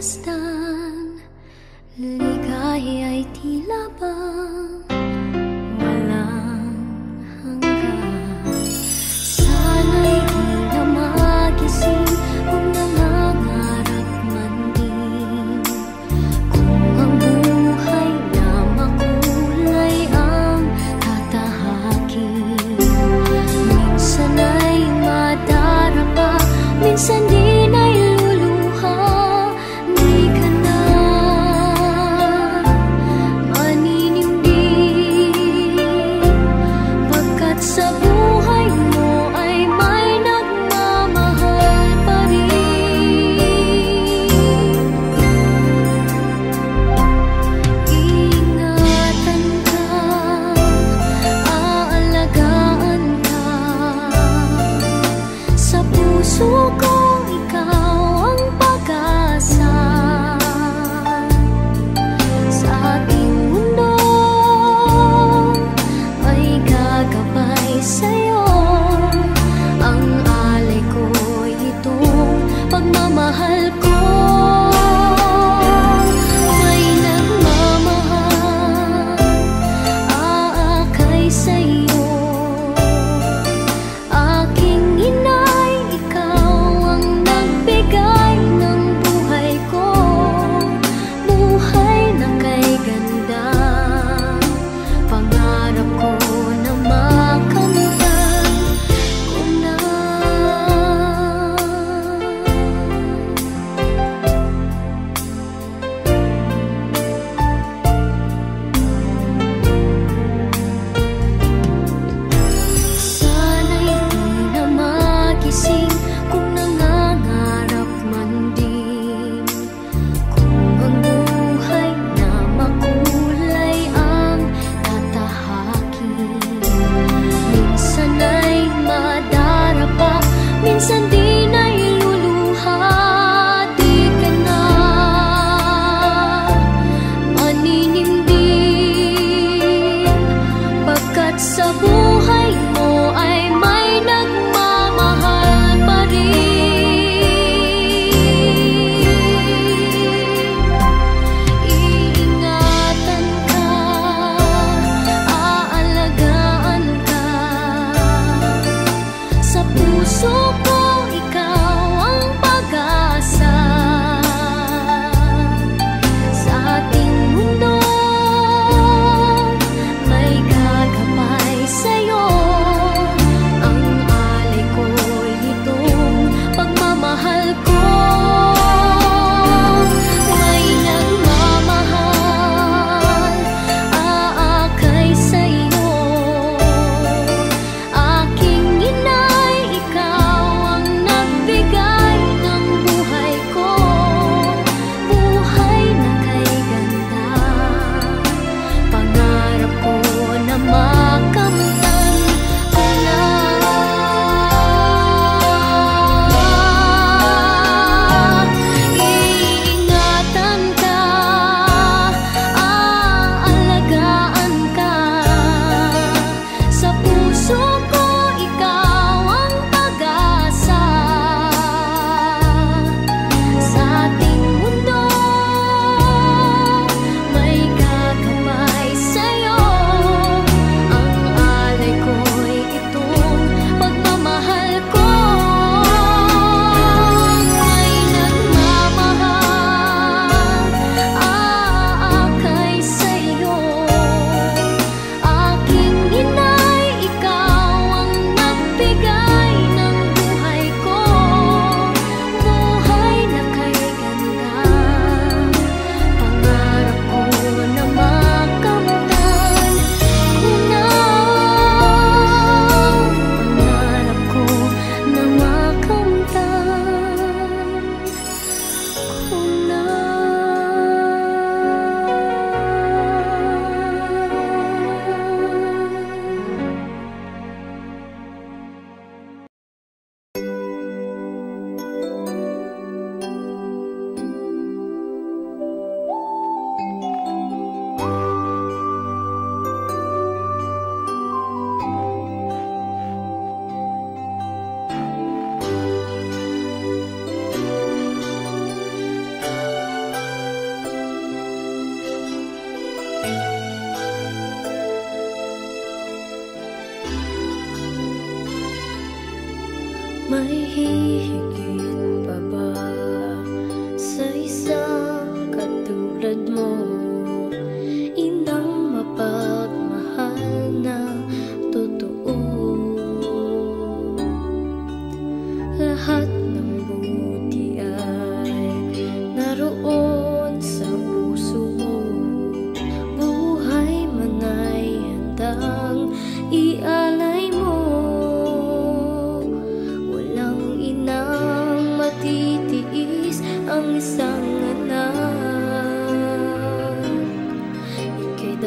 masdan, ligaya'y tila bang walang hanggan. Sana'y di na magising kung nangangarap man din, kung ang buhay na makulay ang tatahakin. Minsan ay madarapa, minsan din ay luluha. Di ka na maninindig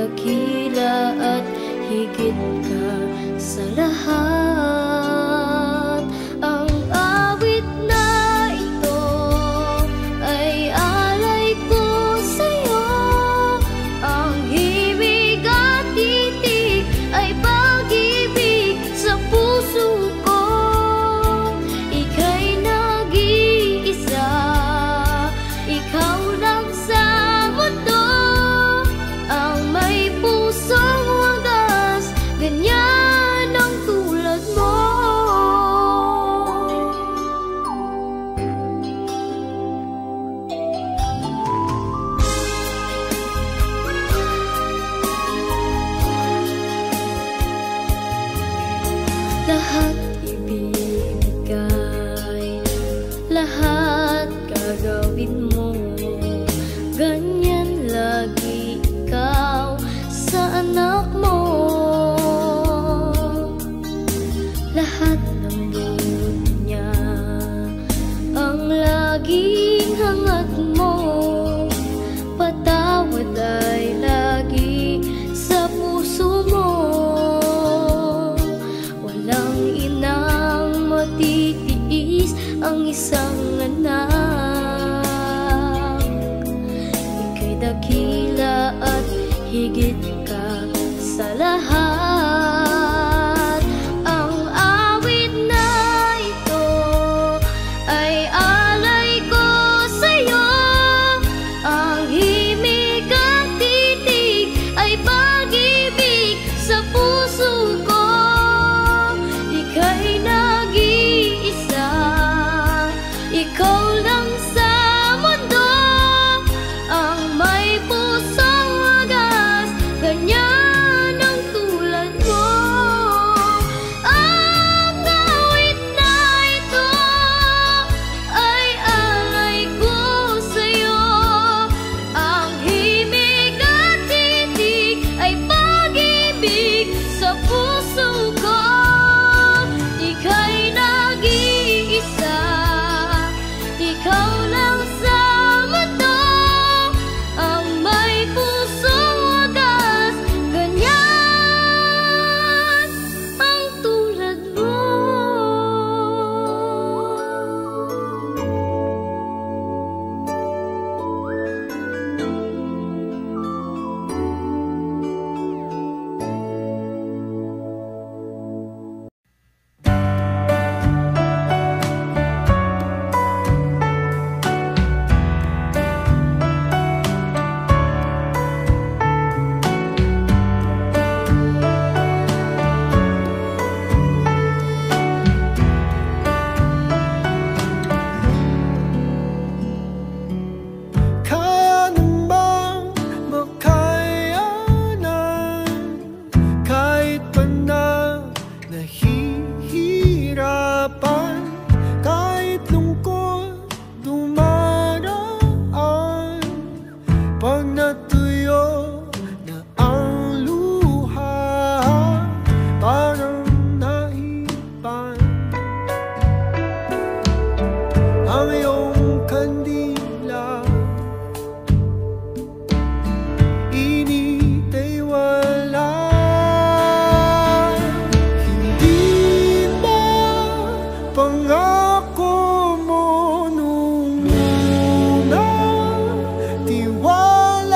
dakila at higit ka sa lahat. Ang awit na ito ay alay ko sa'yo. Ang himig at titig ay pag-ibig sa puso ko. Ika'y nag-iisa, ikaw lang sa mundo. Ang may pusong wagas, ganyan ang tulad mo. Lahat ibibigay, lahat gagawin mo. Ganyan lagi ikaw sa anak mo. Lahat ng buod niya ang laging hangat mo. Patawad ay lagi sa puso mo. Walang inang matitiis ang isang anak. Ika'y dakila at higit ka sa lahat. Ang awit na ito ay alay ko sa'yo. Ang himig at titig ay pag-ibig sa puso ko. Ika'y nag-iisa, ikaw lang sa mundo. Ang may pusong wagas, ganyan ang tulad mo. Ang awit na ito ay alay ko sa'yo. Ang himig at titig ay pag-ibig sa puso ko. Ika'y nag-iisa, ikaw lang sa mundo. Ang may pusong wagas, ganyan ang tulad mo. Kaya namang makayanan kahit pa na nahihirapan, kahit lungkot dumaraan. Pag natuyo na ang luha, parang naipan ang iyong kandila. Init ay wala. Hindi ba pangako mo nung una? Tiwala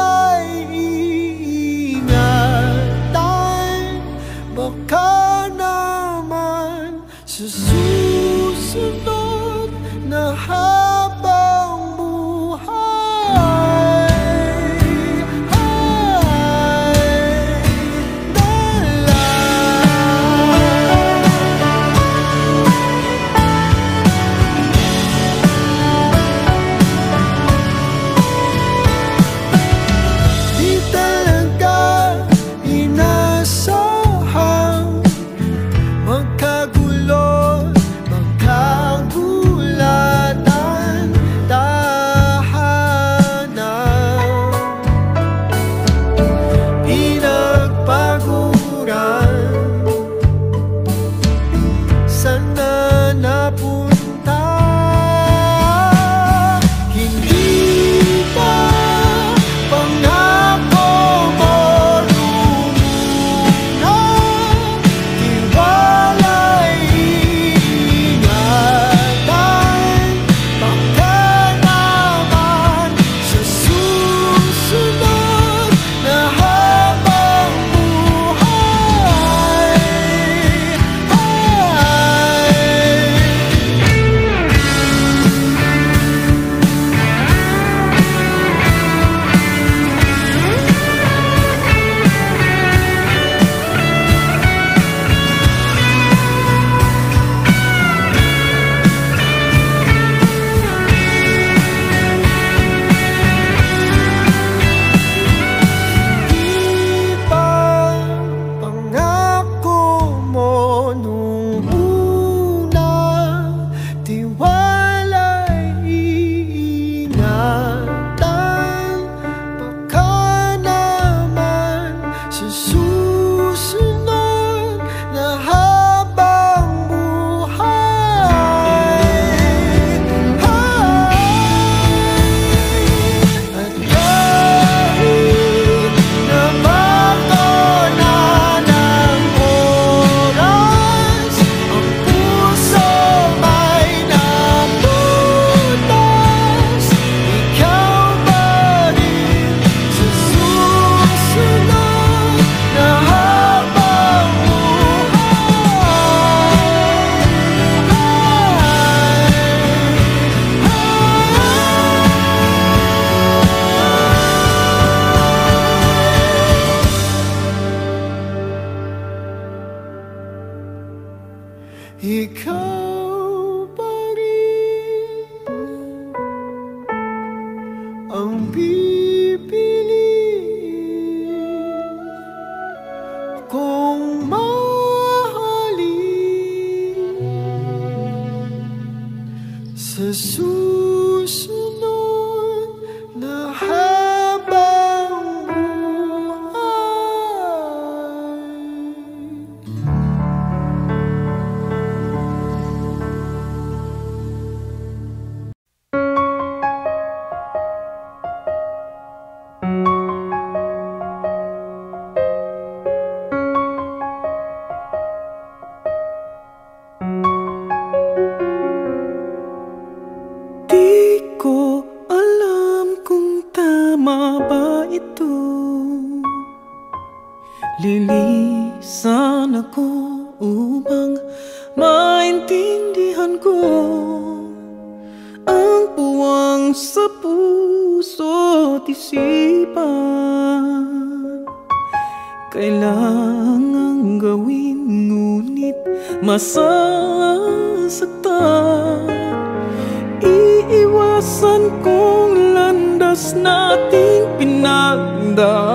ang pipiliin kong mahalin sa susunod na habang lilisan ako upang maintindihan ko ang puwang sa puso't isipan. Kailangang gawin ngunit masasaktan. Iiwasan kong landas nating pinagdaan.